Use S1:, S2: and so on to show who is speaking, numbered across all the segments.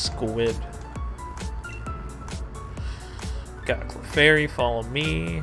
S1: squid. Got Clefairy, follow me.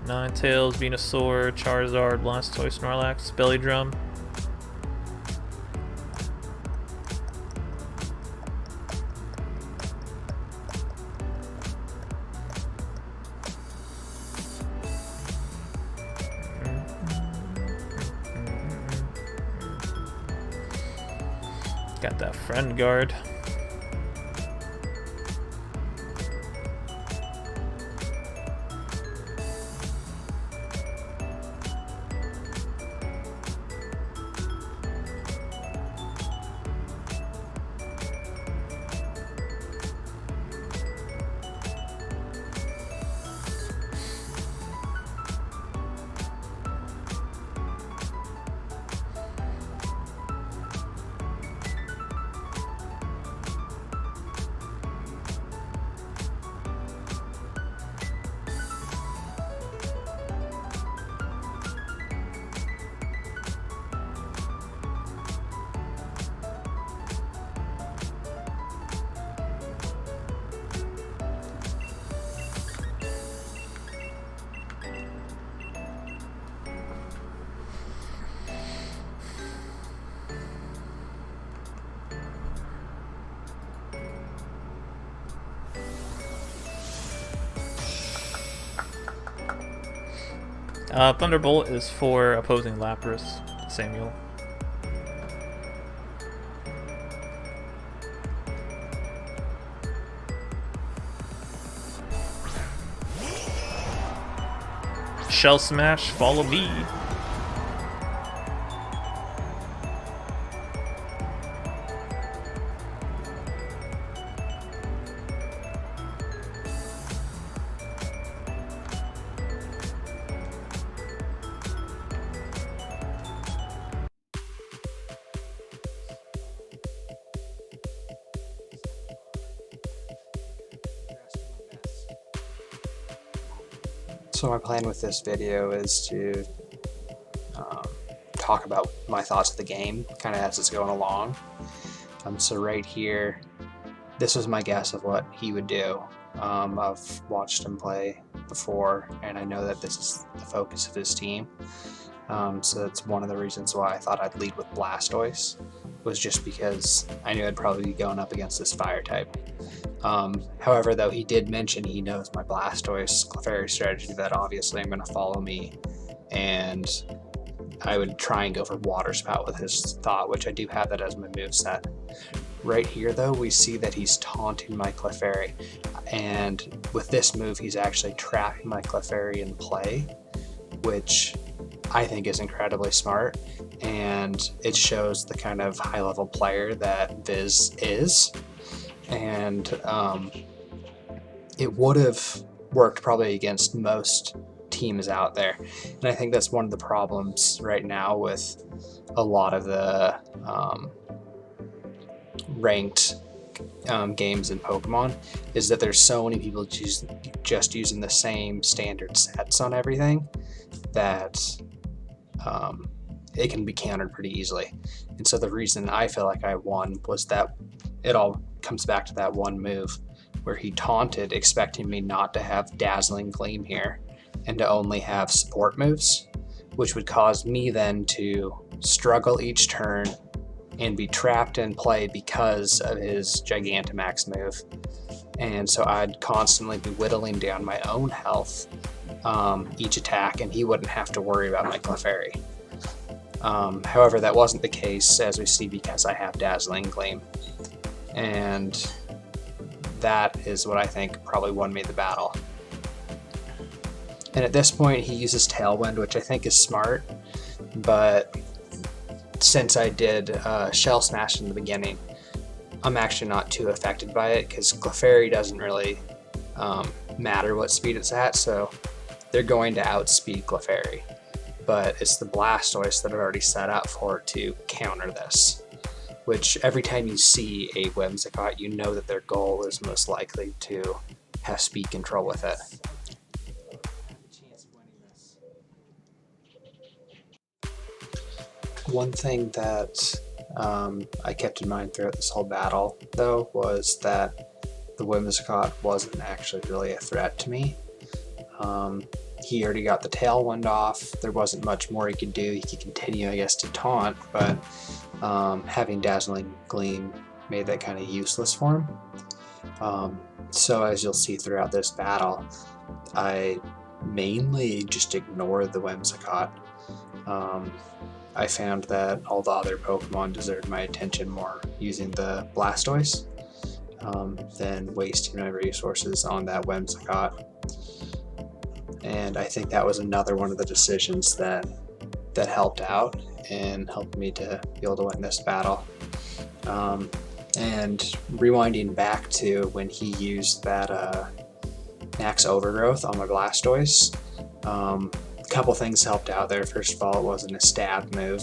S1: Ninetales, Venusaur, Charizard, Blastoise, Snorlax, Belly Drum. Got that Friend Guard. Thunderbolt is for opposing Lapras, Samuel. Shell Smash, follow me.
S2: So my plan with this video is to talk about my thoughts of the game, kind of as it's going along. So right here, this was my guess of what he would do. I've watched him play before, and I know that this is the focus of his team. So that's one of the reasons why I thought I'd lead with Blastoise, was just because I knew I'd probably be going up against this fire type. However, though, he did mention he knows my Blastoise Clefairy strategy, that obviously I'm going to follow me, and I would try and go for Water Spout with his thought, which I do have that as my moveset. Right here, though, we see that he's taunting my Clefairy, and with this move, he's actually trapping my Clefairy in play, which I think is incredibly smart, and it shows the kind of high-level player that Viz is. And it would have worked probably against most teams out there, and I think that's one of the problems right now with a lot of the ranked games in Pokemon, is that there's so many people just using the same standard sets on everything that it can be countered pretty easily. And so the reason I feel like I won was that it all comes back to that one move where he taunted, expecting me not to have Dazzling Gleam here and to only have support moves, which would cause me then to struggle each turn and be trapped in play because of his Gigantamax move. And so I'd constantly be whittling down my own health each attack, and he wouldn't have to worry about my Clefairy. However, that wasn't the case, as we see, because I have Dazzling Gleam. And that is what I think probably won me the battle. And at this point, he uses Tailwind, which I think is smart, but since I did Shell Smash in the beginning, I'm actually not too affected by it, because Clefairy doesn't really matter what speed it's at, so they're going to outspeed Clefairy. But it's the Blastoise that I've already set up for to counter this, which every time you see a Whimsicott, you know that their goal is most likely to have speed control with it. One thing that I kept in mind throughout this whole battle, though, was that the Whimsicott wasn't actually really a threat to me. He already got the tailwind off. There wasn't much more he could do. He could continue, I guess, to taunt, but having Dazzling Gleam made that kind of useless for him. So as you'll see throughout this battle, I mainly just ignored the Whimsicott. I found that all the other Pokemon deserved my attention more using the Blastoise than wasting my resources on that Whimsicott. And I think that was another one of the decisions that helped out and helped me to be able to win this battle. And rewinding back to when he used that Max Overgrowth on my Blastoise, a couple things helped out there. First of all, it wasn't a stab move,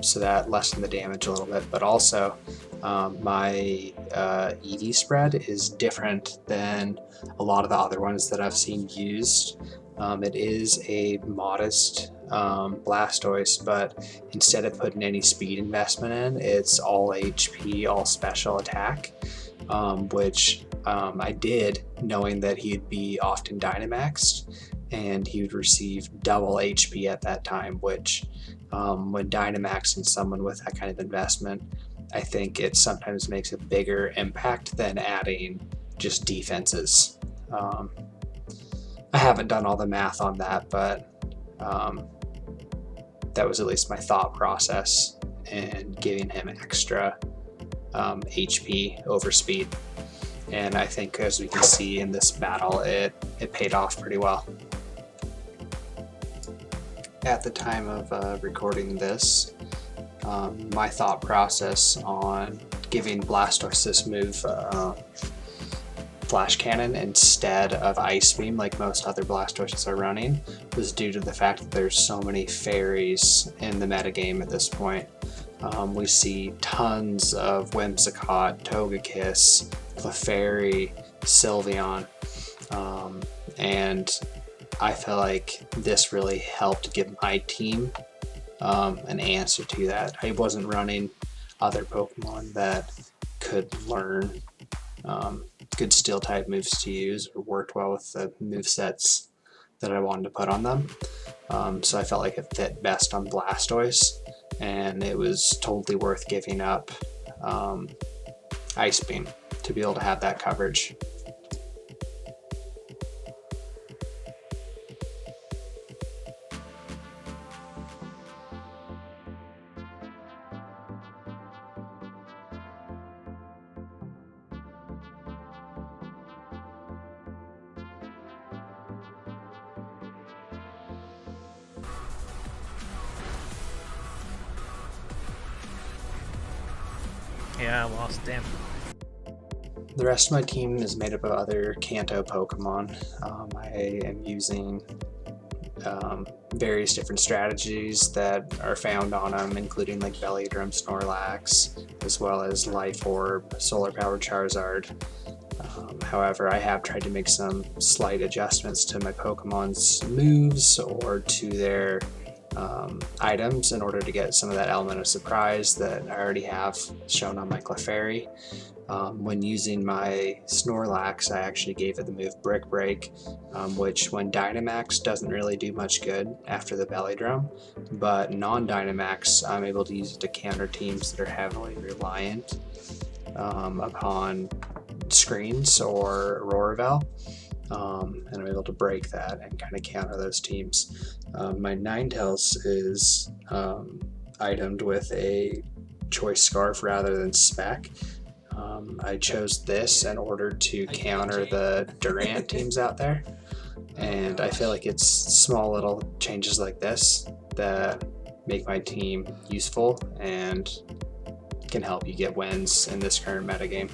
S2: so that lessened the damage a little bit, but also my EV spread is different than a lot of the other ones that I've seen used. It is a modest Blastoise, but instead of putting any speed investment in, it's all HP, all special attack, which I did knowing that he'd be often Dynamaxed and he would receive double HP at that time, which when Dynamaxing someone with that kind of investment, I think it sometimes makes a bigger impact than adding just defenses. I haven't done all the math on that, but that was at least my thought process in giving him extra HP over speed. And I think, as we can see in this battle, it paid off pretty well. At the time of recording this, my thought process on giving Blastoise this move, Flash Cannon, instead of Ice Beam like most other Blastoises are running, was due to the fact that there's so many fairies in the metagame at this point. We see tons of Whimsicott, Togekiss, Clefairy, Sylveon, and I feel like this really helped give my team an answer to that. I wasn't running other Pokemon that could learn good steel type moves to use or worked well with the movesets that I wanted to put on them. So I felt like it fit best on Blastoise, and it was totally worth giving up Ice Beam to be able to have that coverage.
S1: Yeah, I lost, damn.
S2: The rest of my team is made up of other Kanto Pokemon. I am using various different strategies that are found on them, including like Belly Drum Snorlax, as well as Life Orb, Solar Powered Charizard. However, I have tried to make some slight adjustments to my Pokemon's moves or to their items in order to get some of that element of surprise that I already have shown on my Clefairy. When using my Snorlax, I actually gave it the move Brick Break, which when Dynamax doesn't really do much good after the Belly Drum, but non-Dynamax I'm able to use it to counter teams that are heavily reliant upon screens or Aurora and I'm able to break that and kind of counter those teams. My Ninetales is itemed with a Choice Scarf rather than Spec. I chose this in order to counter the Durant teams out there, and I feel like it's small little changes like this that make my team useful and can help you get wins in this current metagame.